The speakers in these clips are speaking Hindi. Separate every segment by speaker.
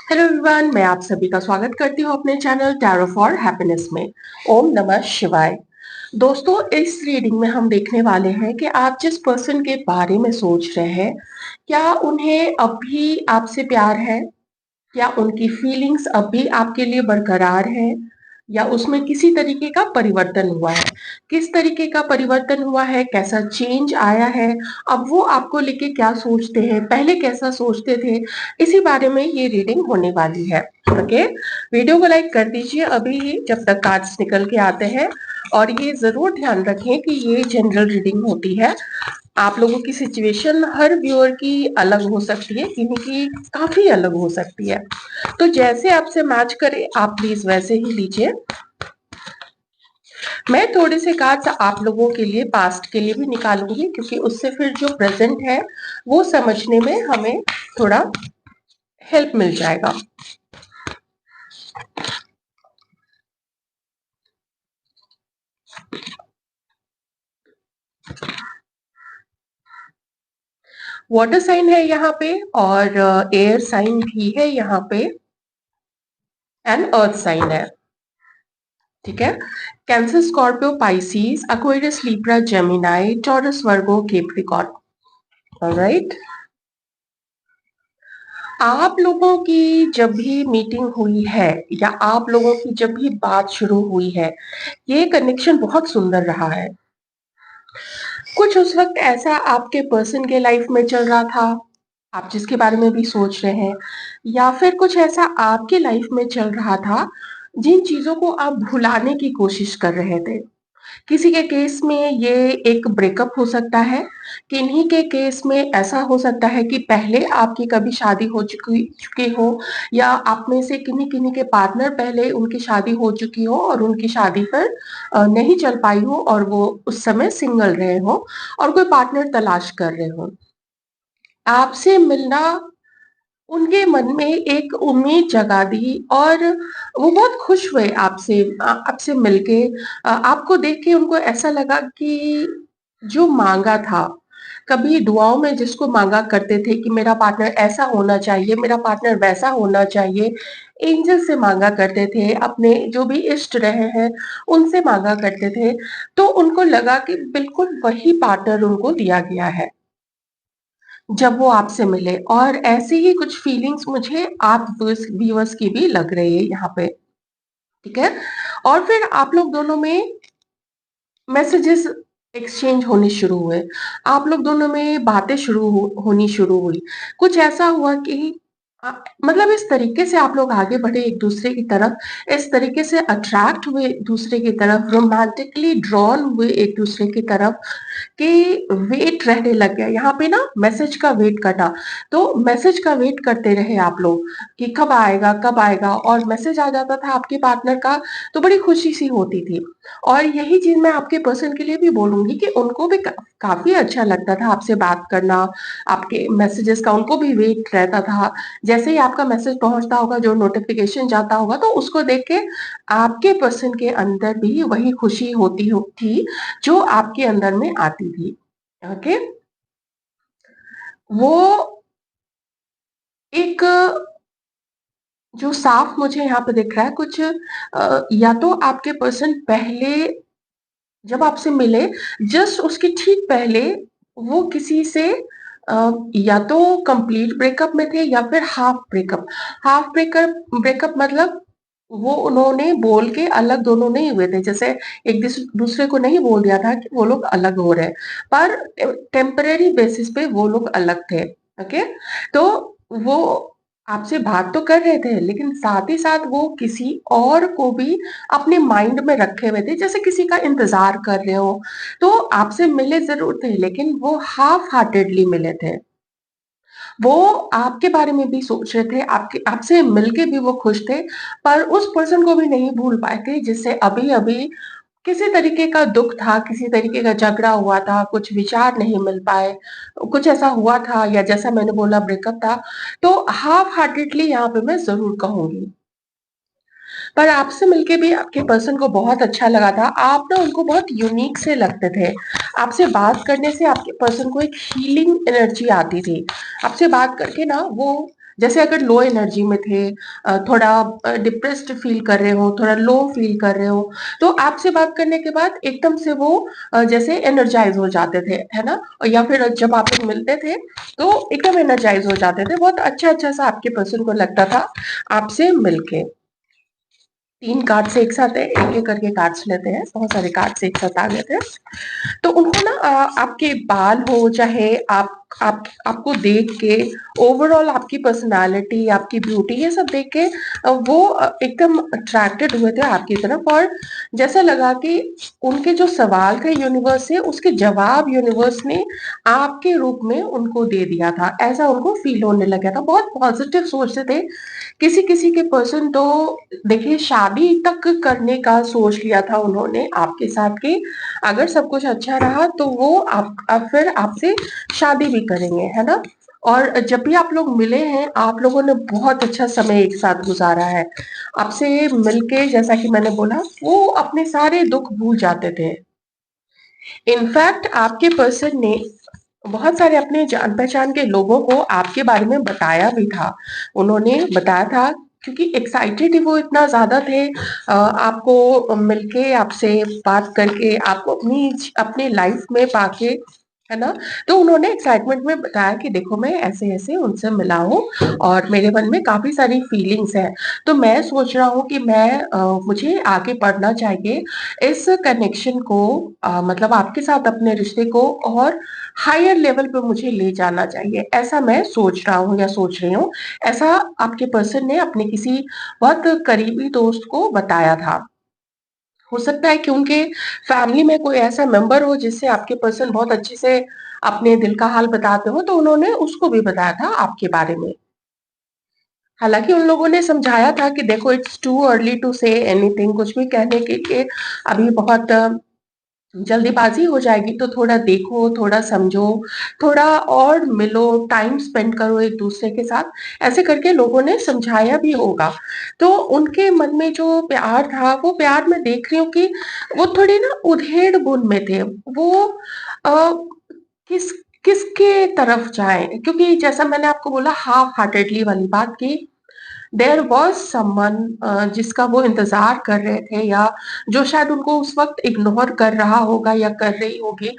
Speaker 1: हेलो एवरीवन, मैं आप सभी का स्वागत करती हूँ अपने चैनल टैरो फॉर हैप्पीनेस में। ओम नमः शिवाय। दोस्तों, इस रीडिंग में हम देखने वाले हैं कि आप जिस पर्सन के बारे में सोच रहे हैं, क्या उन्हें अब भी आपसे प्यार है? क्या उनकी फीलिंग्स अब भी आपके लिए बरकरार है या उसमें किसी तरीके का परिवर्तन हुआ है? किस तरीके का परिवर्तन हुआ है? कैसा चेंज आया है? अब वो आपको लेके क्या सोचते हैं? पहले कैसा सोचते थे? इसी बारे में ये रीडिंग होने वाली है। ओके, वीडियो को लाइक कर दीजिए अभी ही जब तक कार्ड्स निकल के आते हैं। और ये जरूर ध्यान रखें कि ये जनरल रीडिंग होती है। आप लोगों की सिचुएशन हर व्यूअर की अलग हो सकती है, किन्हीं की काफी अलग हो सकती है। तो जैसे आपसे मैच करे आप प्लीज वैसे ही लीजिए। मैं थोड़े से कार्ड्स आप लोगों के लिए पास्ट के लिए भी निकालूंगी, क्योंकि उससे फिर जो प्रेजेंट है वो समझने में हमें थोड़ा हेल्प मिल जाएगा। वाटर साइन है यहाँ पे और एयर साइन भी है यहाँ पे एंड अर्थ साइन है। ठीक है, Cancer, Scorpio, Pisces, Aquarius, Libra, Gemini, Taurus, Virgo, Capricorn. Alright, आप लोगों की जब भी मीटिंग हुई है या आप लोगों की जब भी बात शुरू हुई है, ये कनेक्शन बहुत सुंदर रहा है। कुछ उस वक्त ऐसा आपके पर्सन के लाइफ में चल रहा था, आप जिसके बारे में भी सोच रहे हैं, या फिर कुछ ऐसा आपके लाइफ में चल रहा था जिन चीजों को आप भुलाने की कोशिश कर रहे थे। किसी के केस में ये एक ब्रेकअप हो सकता है, किन्हीं के केस में ऐसा हो सकता है कि पहले आपकी कभी शादी हो चुकी चुकी हो, या आप में से किन्हीं किन्हीं के पार्टनर पहले उनकी शादी हो चुकी हो और उनकी शादी पर नहीं चल पाई हो और वो उस समय सिंगल रहे हो और कोई पार्टनर तलाश कर रहे हो। आपसे मिलना उनके मन में एक उम्मीद जगा दी और वो बहुत खुश हुए आपसे आपसे मिलके। आपको देख के उनको ऐसा लगा कि जो मांगा था, कभी दुआओं में जिसको मांगा करते थे कि मेरा पार्टनर ऐसा होना चाहिए, मेरा पार्टनर वैसा होना चाहिए, एंजल से मांगा करते थे, अपने जो भी इष्ट रहे हैं उनसे मांगा करते थे, तो उनको लगा कि बिल्कुल वही पार्टनर उनको दिया गया है जब वो आपसे मिले। और ऐसी ही कुछ फीलिंग्स मुझे आप व्यूअर्स की भी लग रही है यहाँ पे। ठीक है, और फिर आप लोग दोनों में मैसेजेस एक्सचेंज होने शुरू हुए, आप लोग दोनों में बातें होनी शुरू हुई। कुछ ऐसा हुआ कि मतलब इस तरीके से आप लोग आगे बढ़े एक दूसरे की तरफ, इस तरीके से अट्रैक्ट हुए एक दूसरे की तरफ, रोमांटिकली ड्रॉन हुए एक दूसरे की तरफ कि वेट रहने लग गया यहाँ पे ना, मैसेज का वेट करना। तो मैसेज का वेट करते रहे आप लोग कि कब आएगा कब आएगा, और मैसेज आ जाता था आपके पार्टनर का तो बड़ी खुशी सी होती थी। और यही चीज मैं आपके पर्सन के लिए भी बोलूंगी कि उनको भी काफी अच्छा लगता था आपसे बात करना, आपके मैसेजेस का उनको भी वेट रहता था। जैसे ही आपका मैसेज पहुंचता होगा, जो नोटिफिकेशन जाता होगा, तो उसको देख के आपके पर्सन के अंदर भी वही खुशी होती थी जो आपके अंदर में आती थी। ओके, वो एक जो साफ मुझे यहाँ पे दिख रहा है कुछ, या तो आपके पर्सन पहले जब आपसे मिले, जस्ट उसके ठीक पहले वो किसी से या तो कंप्लीट ब्रेकअप में थे या फिर half breakup. Half breakup breakup मतलब वो उन्होंने बोल के अलग दोनों नहीं हुए थे, जैसे एक दूसरे को नहीं बोल दिया था कि वो लोग अलग हो रहे हैं, पर टेम्परेरी बेसिस पे वो लोग अलग थे। ओके, तो वो आपसे बात तो कर रहे थे, लेकिन साथ ही साथ वो किसी और को भी अपने माइंड में रखे हुए थे, जैसे किसी का इंतजार कर रहे हो। तो आपसे मिले जरूर थे, लेकिन वो हाफ हार्टेडली मिले थे। वो आपके बारे में भी सोच रहे थे, आपके आपसे मिलके भी वो खुश थे, पर उस पर्सन को भी नहीं भूल पाए थे जिससे अभी अभी किसी तरीके का दुख था, किसी तरीके का झगड़ा हुआ था, कुछ विचार नहीं मिल पाए, कुछ ऐसा हुआ था, या जैसा मैंने बोला ब्रेकअप था। तो हाफ हार्टेडली यहाँ पे मैं जरूर कहूंगी। पर आपसे मिलके भी आपके पर्सन को बहुत अच्छा लगा था, आप ना उनको बहुत यूनिक से लगते थे। आपसे बात करने से आपके पर्सन को एक हीलिंग एनर्जी आती थी। आपसे बात करके ना वो जैसे अगर लो एनर्जी में थे, थोड़ा डिप्रेस्ड फील कर रहे हो, थोड़ा लो फील कर रहे हो, तो आपसे बात करने के बाद एकदम से वो जैसे एनर्जाइज हो जाते थे, है ना? या फिर जब आप लोग मिलते थे तो एकदम एनर्जाइज हो जाते थे, बहुत अच्छा अच्छा सा आपके पर्सन को लगता था आपसे मिलके। 3 कार्ड्स एक साथ है, एक-एक करके कार्ड्स लेते हैं, बहुत सारे कार्ड्स एक साथ आ गए थे। तो उनको ना आपके बाल हो चाहे आपको देख के ओवरऑल आपकी पर्सनालिटी, आपकी ब्यूटी ये सब देख के वो एकदम अट्रैक्टेड हुए थे आपकी तरफ, और जैसा लगा कि उनके जो सवाल थे यूनिवर्स से, उसके जवाब यूनिवर्स ने आपके रूप में उनको दे दिया था। ऐसा उनको फील होने लगा था। बहुत पॉजिटिव सोचते थे। किसी-किसी के पर्सन तो देखिए शादी तक करने का सोच लिया था उन्होंने आपके साथ कि अगर सब कुछ अच्छा रहा तो वो आप फिर आपसे शादी भी करेंगे, है ना? और जब भी आप लोग मिले हैं, आप लोगों ने बहुत अच्छा समय एक साथ गुज़ारा है। आपसे मिलके जैसा कि मैंने बोला, वो अपने सारे दुःख भूल जाते थे। इनफैक्ट आपके पर्सन ने बहुत सारे अपने जान-पहचान के लोगों को आपके बारे में बताया भी था। उन्होंने बताया था क्योंकि एक्साइटेड ही वो इतना ज़्यादा थे आपको मिलके, आपसे बात करके, आपको अपनी लाइफ़ में पाके, है ना? तो उन्होंने एक्साइटमेंट में बताया कि देखो मैं ऐसे-ऐसे उनसे मिला हूँ और मेरे मन में काफ़ी सारी फीलिंग्स हैं। तो मैं सोच रहा हूँ कि मुझे आगे बढ़ना चाहिए इस कनेक्शन को, मतलब आपके साथ अपने रिश्ते को और हायर लेवल पे मुझे ले जाना चाहिए, ऐसा मैं सोच रहा हूँ या सोच रही हूँ। ऐसा आपके पर्सन ने अपने किसी बहुत करीबी दोस्त को बताया था। हो सकता है कि उनके फैमिली में कोई ऐसा मेंबर हो जिससे आपके पर्सन बहुत अच्छे से अपने दिल का हाल बताते हो, तो उन्होंने उसको भी बताया था आपके बारे में। हालाँकि उन लोगों ने समझाया था कि देखो it's too early to say anything, कुछ भी कहने के लिए अभी बहुत जल्दीबाज़ी हो जाएगी, तो थोड़ा देखो, थोड़ा समझो, थोड़ा और मिलो, टाइम स्पेंड करो एक-दूसरे के साथ, ऐसे करके लोगों ने समझाया भी होगा। तो उनके मन में जो प्यार था, वो प्यार मैं देख रही हूँ कि वो थोड़ी ना उधेड़-बुन में थे। वो अ, किस किसके तरफ जाएँ? क्योंकि जैसा मैंने आपको बोला हाफ हार्टेडली वाली बात कि देयर वाज़ समवन जिसका वो इंतज़ार कर रहे थे, या जो शायद उनको उस वक़्त इग्नोर कर रहा होगा या कर रही होगी।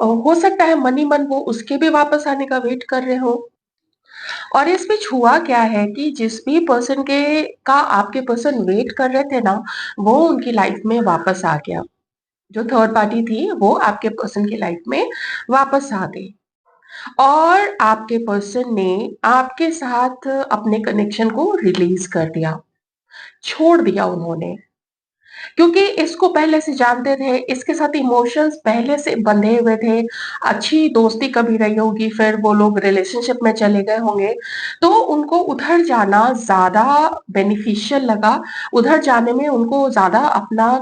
Speaker 1: हो सकता है मन ही मन वो उसके भी वापस आने का वेट कर रहे हों। और इस बीच हुआ क्या है कि जिस भी पर्सन के का आपके पर्सन वेट कर रहे थे ना, वो उनकी लाइफ़ में वापस आ गया। जो थर्ड पार्टी थी, वो आपके पर्सन की लाइफ़ में वापस आ गई। और आपके पर्सन ने आपके साथ अपने कनेक्शन को रिलीज़ कर दिया, छोड़ दिया उन्होंने। क्योंकि इसको पहले से जानते थे, इसके साथ इमोशंस पहले से बंधे हुए थे, अच्छी दोस्ती कभी रही होगी, फिर वो लोग रिलेशनशिप में चले गए होंगे, तो उनको उधर जाना ज़्यादा बेनिफिशियल लगा, उधर जाने में उनको ज़्यादा अपना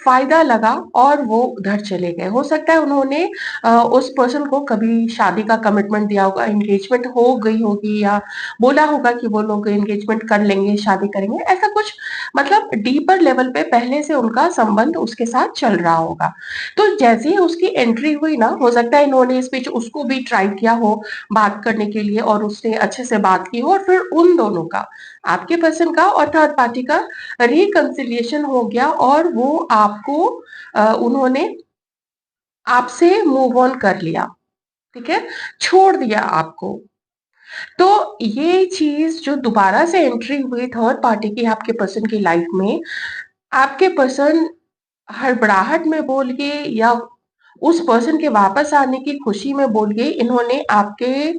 Speaker 1: फ़ायदा लगा और वो उधर चले गए। हो सकता है उन्होंने उस पर्सन को कभी शादी का कमिटमेंट दिया होगा, एंगेजमेंट हो गई होगी या बोला होगा कि वो लोग एंगेजमेंट कर लेंगे, शादी करेंगे, ऐसा कुछ मतलब डीपर लेवल पे पहले से उनका संबंध उसके साथ चल रहा होगा। तो जैसे ही उसकी एंट्री हुई ना, हो सकता है इन्होंने इस बीच उसको भी ट्राई किया हो बात करने के लिए और उसने अच्छे से बात की हो, और फिर उन दोनों का, आपके पर्सन का और थर्ड पार्टी का रिकंसिलिएशन हो गया, और वो उन्होंने आपसे मूव ऑन कर लिया, ठीक है? छोड़ दिया आपको। तो ये चीज़ जो दोबारा से एंट्री हुई थर्ड पार्टी की आपके पर्सन की लाइफ में, आपके पर्सन हड़बड़ाहट में बोल के या उस पर्सन के वापस आने की खुशी में बोल के इन्होंने आपके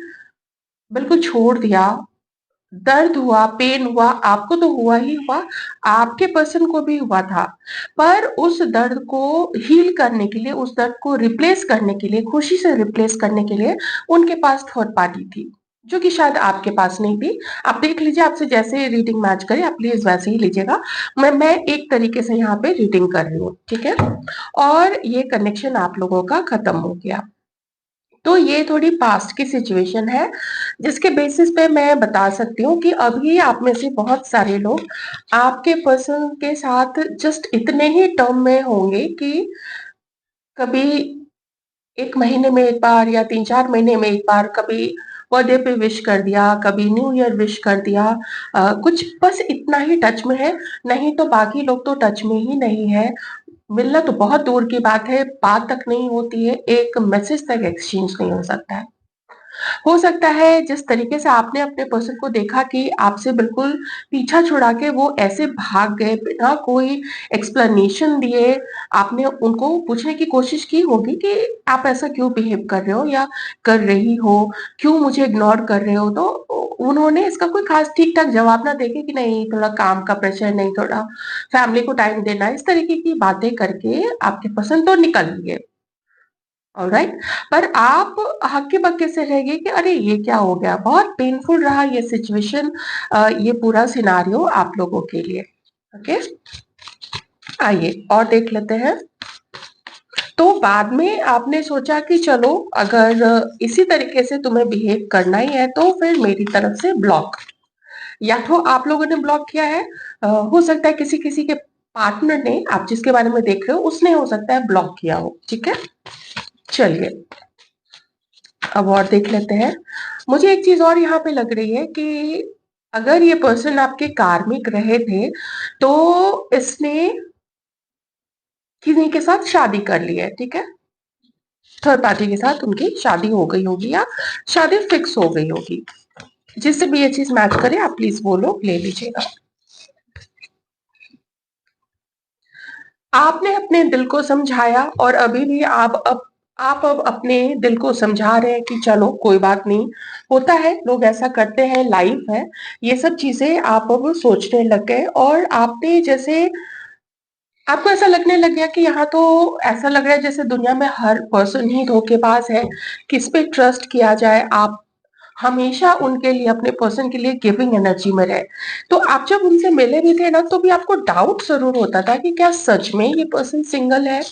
Speaker 1: बिल्कुल छोड़ दिया। दर्द हुआ, पेन हुआ, आपको तो हुआ ही हुआ, आपके पर्सन को भी हुआ था। पर उस दर्द को हील करने के लिए, उस दर्द को रिप्लेस करने के लिए, खुशी से रिप्लेस करने के लिए उनके पास थर्ड पार्टी थी, जो कि शायद आपके पास नहीं थी। आप देख लीजिए, आपसे जैसे रीडिंग मैच करे आप प्लीज़ वैसे ही लीजिएगा। मैं एक तरीके से यहाँ पे रीडिंग कर रही हूँ, ठीक है? और ये कनेक्शन आप लोगों का खत्म हो गया। तो ये थोड़ी पास्ट की सिचुएशन है, जिसके बेसिस पे मैं बता सकती हूँ कि अभी आप में से बहुत सारे लोग आपके पर्सन के साथ जस्ट इतने ही टर्म में होंगे कि कभी 1 महीने में 1 बार या 3-4 महीने में 1 बार, कभी बर्थडे पे विश कर दिया, कभी न्यू ईयर विश कर दिया, कुछ बस इतना ही टच में है, नहीं तो बाकी लोग तो टच में ही नहीं है। मिलना तो बहुत दूर की बात है, बात तक नहीं होती है, एक मैसेज तक एक्सचेंज नहीं हो सकता है। हो सकता है जिस तरीके से आपने अपने पर्सन को देखा कि आपसे बिल्कुल पीछा छुड़ा के वो ऐसे भाग गए बिना कोई एक्सप्लेनेशन दिए, आपने उनको पूछने की कोशिश की होगी कि आप ऐसा क्यों बिहेव कर रहे हो या कर रही हो, क्यों मुझे इग्नोर कर रहे हो? तो उन्होंने इसका कोई खास ठीक-ठाक जवाब ना देके कि नहीं थोड़ा काम का प्रेशर, नहीं थोड़ा फैमिली को टाइम देना, इस तरीके की बातें करके आपके पर्सन तो निकल लिए। ऑलराइट, पर आप हक्के-बक्के से रह गए कि अरे ये क्या हो गया? बहुत पेनफुल रहा ये सिचुएशन, ये पूरा सिनेरियो आप लोगों के लिए। ओके, आइए और देख लेते हैं। तो बाद में आपने सोचा कि चलो अगर इसी तरीके से तुम्हें बिहेव करना ही है तो फिर मेरी तरफ से ब्लॉक। या तो आप लोगों ने ब्लॉक किया है, हो सकता है किसी-किसी के पार्टनर ने, आप जिसके बारे में देख रहे हो उसने हो सकता है ब्लॉक किया हो, ठीक है? चलिए अब और देख लेते हैं। मुझे एक चीज़ और यहाँ पे लग रही है कि अगर ये पर्सन आपके कार्मिक रहे थे, तो इसने किन्हीं के साथ शादी कर ली है, ठीक है? थर्ड पार्टी के साथ उनकी शादी हो गई होगी या शादी फिक्स हो गई होगी। जिससे भी ये चीज़ मैच करे आप प्लीज़ वो लोग ले लीजिएगा। आपने अपने दिल को समझाया और अभी भी आप अब अपने दिल को समझा रहे हैं कि चलो कोई बात नहीं, होता है, लोग ऐसा करते हैं, लाइफ है। ये सब चीज़ें आप अब सोचने लग गए और आपने जैसे आपको ऐसा लगने लग गया कि यहाँ तो ऐसा लग रहा है जैसे दुनिया में हर पर्सन ही धोखेबाज है, किस पे ट्रस्ट किया जाए? आप हमेशा उनके लिए, अपने पर्सन के लिए गिविंग एनर्जी में रहे। तो आप जब उनसे मिले भी थे ना, तो भी आपको डाउट ज़रूर होता था कि क्या सच में ये पर्सन सिंगल है?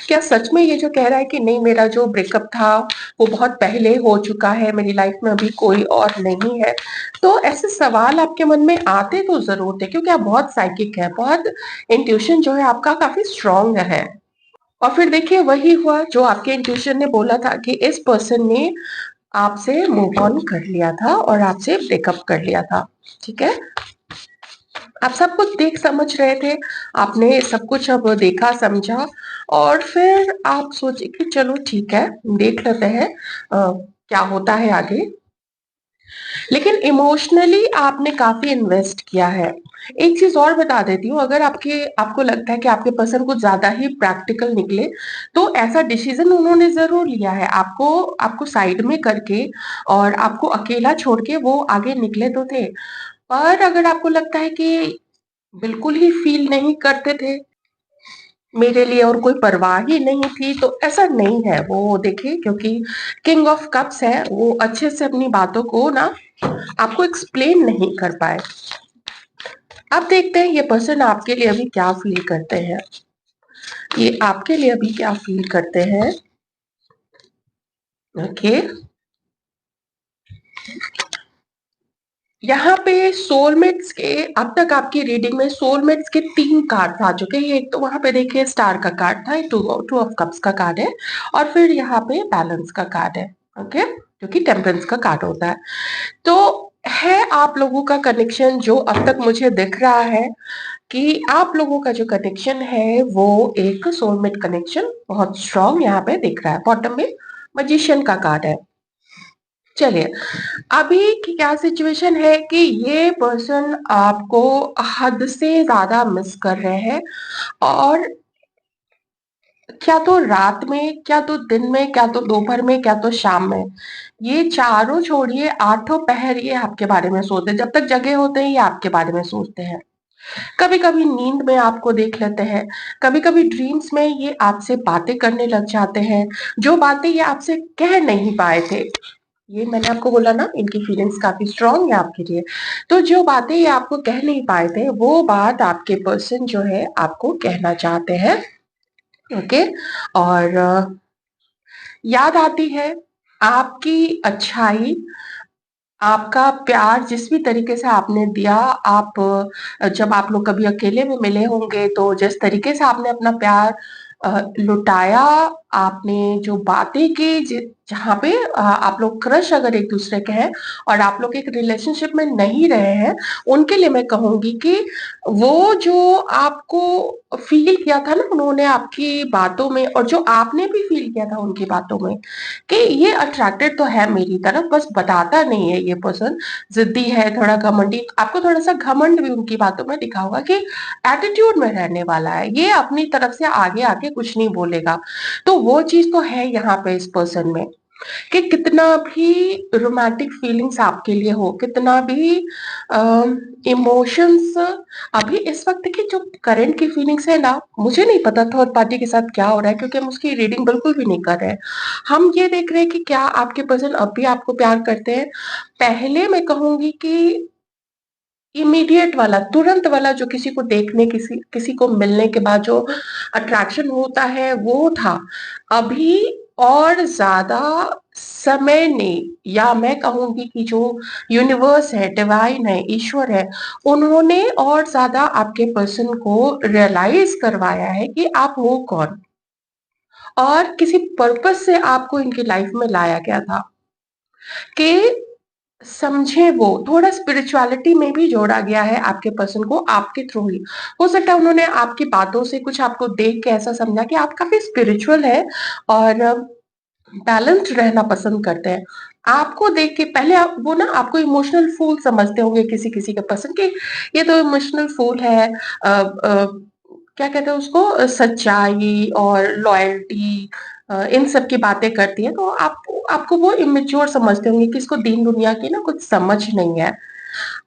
Speaker 1: क्या सच में ये जो कह रहा है कि नहीं मेरा जो ब्रेकअप था, वो बहुत पहले हो चुका है, मेरी लाइफ में अभी कोई और नहीं है? तो ऐसे सवाल आपके मन में आते तो ज़रूर थे क्योंकि आप बहुत साइकिक हैं, बहुत इंट्यूशन जो है आपका काफ़ी स्ट्रॉन्ग है। और फिर देखिए वही हुआ जो आपके इंट्यूशन ने बोला था कि इस पर्सन ने आपसे मूव ऑन कर लिया था और आपसे ब्रेकअप कर लिया था, ठीक है? आप सब कुछ देख समझ रहे थे, आपने सब कुछ अब देखा समझा और फिर आप सोचे कि चलो ठीक है, देख लेते हैं क्या होता है आगे। लेकिन इमोशनली आपने काफ़ी इन्वेस्ट किया है। एक चीज़ और बता देती हूँ, अगर आपको लगता है कि आपके पर्सन कुछ ज़्यादा ही प्रैक्टिकल निकले, तो ऐसा डिसीज़न उन्होंने ज़रूर लिया है। आपको आपको साइड में करके और आपको अकेला छोड़ के वो आगे निकले तो थे। पर अगर आपको लगता है कि बिल्कुल ही फ़ील नहीं करते थे, मेरे लिए और कोई परवाह ही नहीं थी, तो ऐसा नहीं है। वो देखिए क्योंकि किंग ऑफ कप्स है, वो अच्छे से अपनी बातों को ना आपको एक्सप्लेन नहीं कर पाए। अब देखते हैं ये पर्सन आपके लिए अभी क्या फ़ील करते हैं। ये आपके लिए अभी क्या फ़ील करते हैं। ओके। यहाँ पे सोलमेट्स के अब तक आपकी रीडिंग में सोलमेट्स के 3 कार्ड्स आ चुके हैं। एक तो वहाँ पे देखिए स्टार का कार्ड था, टू ऑफ कप्स का कार्ड है और फिर यहाँ पे बैलेंस का कार्ड है, ओके? जो कि टेम्परेंस का कार्ड होता है। तो है आप लोगों का कनेक्शन जो अब तक मुझे दिख रहा है कि आप लोगों का जो कनेक्शन है वो एक सोलमेट कनेक्शन बहुत स्ट्रॉन्ग यहाँ पे दिख रहा है। बॉटम में मैजिशियन का कार्ड है। चलिए, अभी की क्या सिचुएशन है कि ये पर्सन आपको हद से ज़्यादा मिस कर रहे हैं और क्या तो रात में, क्या तो दिन में, क्या तो दोपहर में, क्या तो शाम में। ये चारों छोड़िए, आठों पहर ये आपके बारे में सोचते हैं। जब तक जगे होते हैं ये आपके बारे में सोचते हैं। कभी-कभी नींद में आपको देख लेते हैं, कभी-कभी ड्रीम्स में ये आपसे बातें करने लग जाते हैं, जो बातें ये आपसे कह नहीं पाए थे। ये मैंने आपको बोला ना इनकी फीलिंग्स काफ़ी स्ट्रॉन्ग है आपके लिए। तो जो बातें ये आपको कह नहीं पाए थे, वो बात आपके पर्सन जो है आपको कहना चाहते हैं, ओके? और याद आती है आपकी अच्छाई, आपका प्यार जिस भी तरीके से आपने दिया, आप जब आप लोग कभी अकेले में मिले होंगे तो जिस तरीके से आपने अपना प्यार लुटाया, आपने जो बातें की जहाँ पे आप लोग क्रश अगर एक-दूसरे के हैं और आप लोग एक रिलेशनशिप में नहीं रहे हैं, उनके लिए मैं कहूँगी कि वो जो आपको फ़ील किया था ना उन्होंने आपकी बातों में और जो आपने भी फ़ील किया था उनकी बातों में, कि ये अट्रैक्टेड तो है मेरी तरफ बस बताता नहीं है ये पर्सन, ज़िद्दी है, थोड़ा घमंडी आपको थोड़ा-सा घमंड भी उनकी बातों में दिखा होगा कि एटीट्यूड में रहने वाला है, ये अपनी तरफ से आगे आके कुछ नहीं बोलेगा। तो वो चीज़ तो है यहाँ पे इस पर्सन में कि कितना भी रोमांटिक फीलिंग्स आपके लिए हो, कितना भी अ, इमोशंस अभी इस वक़्त की जो करंट की फीलिंग्स है ना, मुझे नहीं पता थर्ड पार्टी के साथ क्या हो रहा है क्योंकि हम उसकी रीडिंग बिल्कुल भी नहीं कर रहे हैं। हम ये देख रहे हैं कि क्या आपके पर्सन अब भी आपको प्यार करते हैं। पहले मैं कहूँगी कि इमीडिएट वाला, तुरंत वाला जो किसी को देखने, किसी किसी को मिलने के बाद जो अट्रैक्शन होता है, वो था। अभी और ज़्यादा समय ने या मैं कहूँगी कि जो यूनिवर्स है, डिवाइन है, ईश्वर है, उन्होंने और ज़्यादा आपके पर्सन को रियलाइज़ करवाया है कि आप हो कौन और किसी पर्पज़ से आपको इनकी लाइफ़ में लाया गया था कि समझे वो, थोड़ा स्पिरिचुअलिटी में भी जोड़ा गया है आपके पर्सन को आपके थ्रू ही। हो सकता है उन्होंने आपकी बातों से कुछ आपको देख के ऐसा समझा कि आप काफ़ी स्पिरिचुअल हैं और बैलेंस्ड रहना पसंद करते हैं। आपको देख के पहले आप वो ना आपको इमोशनल फूल समझते होंगे किसी-किसी के पर्सन कि ये तो इमोशनल फूल है क्या कहते हैं उसको सच्चाई और लॉयल्टी इन सब की बातें करती है तो आपको वो इमेच्योर समझते होंगे कि इसको दीन दुनिया की ना कुछ समझ नहीं है।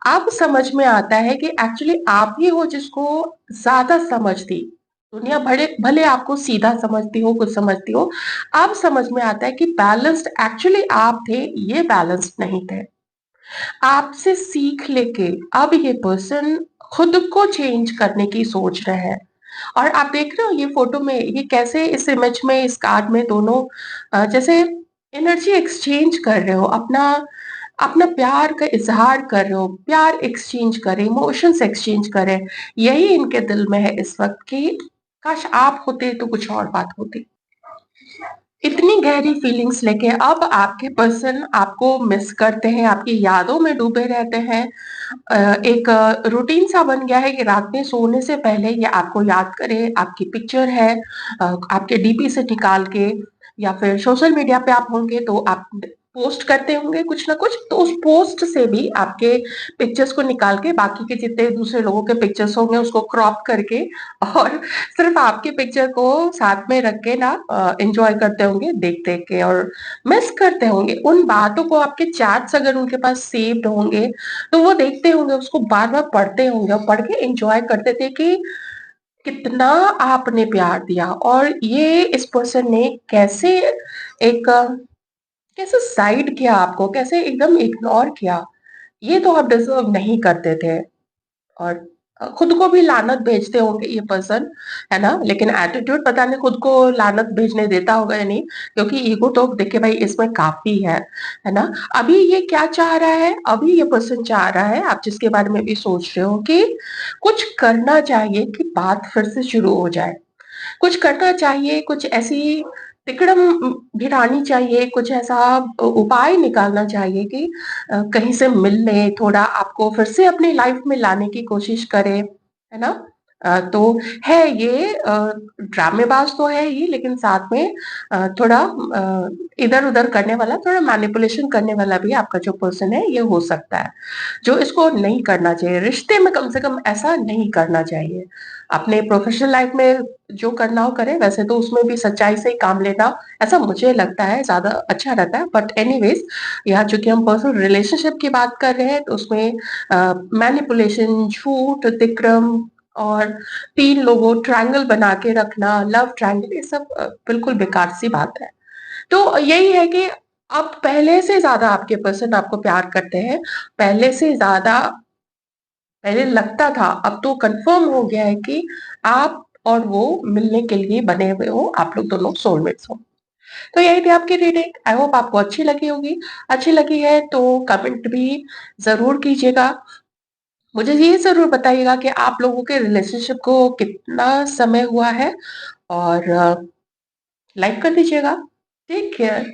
Speaker 1: अब समझ में आता है कि एक्चुअली आप ही हो जिसको ज़्यादा समझ थी। दुनिया भले भले आपको सीधा समझती हो, कुछ समझती हो, अब समझ में आता है कि बैलेंस्ड एक्चुअली आप थे, ये बैलेंस्ड नहीं थे। आपसे सीख लेके अब ये पर्सन खुद को चेंज करने की सोच रहे हैं। और आप देख रहे हो ये फ़ोटो में ये कैसे इस इमेज में इस कार्ड में दोनों जैसे एनर्जी एक्सचेंज कर रहे हो, अपना अपना प्यार का इज़हार कर रहे हो, प्यार एक्सचेंज कर रहे, इमोशंस एक्सचेंज कर रहे हैं। यही इनके दिल में है इस वक़्त कि काश आप होते तो कुछ और बात होती। इतनी गहरी फीलिंग्स लेके अब आपके पर्सन आपको मिस करते हैं, आपकी यादों में डूबे रहते हैं। एक रूटीन सा बन गया है कि रात में सोने से पहले ये आपको याद करे, आपकी पिक्चर है आपके डीपी से निकाल के या फिर सोशल मीडिया पे आप होंगे तो आप पोस्ट करते होंगे कुछ ना कुछ, तो उस पोस्ट से भी आपके पिक्चर्स को निकाल के बाकी के जितने दूसरे लोगों के पिक्चर्स होंगे उसको क्रॉप करके और सिर्फ आपके पिक्चर को साथ में रख के ना एन्जॉय करते होंगे देख-देख के और मिस करते होंगे। उन बातों को आपके चैट्स अगर उनके पास सेव्ड होंगे, तो वो देखते होंगे, उसको बार-बार पढ़ते होंगे और पढ़ के एन्जॉय करते थे कि कितना आपने प्यार दिया और ये इस पर्सन ने कैसे एक कैसे साइड किया आपको, कैसे एकदम इग्नोर किया। ये तो आप डिज़र्व नहीं करते थे। और खुद को भी लानत भेजते होंगे ये पर्सन, है ना? लेकिन एटीट्यूड पता नहीं खुद को लानत भेजने देता होगा या नहीं, क्योंकि ईगो तो देखिए भाई इसमें काफ़ी है ना? अभी ये क्या चाह रहा है? अभी ये पर्सन चाह रहा है, आप जिसके बारे में भी सोच रहे हो कि कुछ करना चाहिए कि बात फिर से शुरू हो जाए। कुछ करना चाहिए, कुछ ऐसी तिकड़म भिड़ानी चाहिए, कुछ ऐसा उपाय निकालना चाहिए कि कहीं से मिल लें, थोड़ा आपको फिर से अपनी लाइफ में लाने की कोशिश करें, है ना? तो है ये ड्रामेबाज़ तो है ही लेकिन साथ में थोड़ा इधर-उधर करने वाला, थोड़ा मैनिपुलेशन करने वाला भी आपका जो पर्सन है, ये हो सकता है। जो इसको नहीं करना चाहिए, रिश्ते में कम से कम ऐसा नहीं करना चाहिए। अपने प्रोफ़ेशनल लाइफ़ में जो करना हो करें, वैसे तो उसमें भी सच्चाई से ही काम लेना, ऐसा मुझे लगता है ज़्यादा अच्छा रहता है। बट एनीवेज़ यहाँ चूँकि हम पर्सनल रिलेशनशिप की बात कर रहे हैं, तो उसमें मैनिपुलेशन, झूठ, तिक्रम और 3 लोगों ट्रायंगल बना के रखना, लव ट्रायंगल ये सब बिल्कुल बेकार सी बात है। तो यही है कि अब पहले से ज़्यादा आपके पर्सन आपको प्यार करते हैं, पहले से ज़्यादा पहले लगता था, अब तो कन्फर्म हो गया है कि आप और वो मिलने के लिए बने हुए हो, आप लोग दोनों सोलमेट्स हो। तो यही थी आपकी रीडिंग, आई होप आपको अच्छी लगी होगी। अच्छी लगी है तो कमेंट भी ज़रूर कीजिएगा। मुझे ये ज़रूर बताइएगा कि आप लोगों के रिलेशनशिप को कितना समय हुआ है और लाइक कर दीजिएगा। Take care.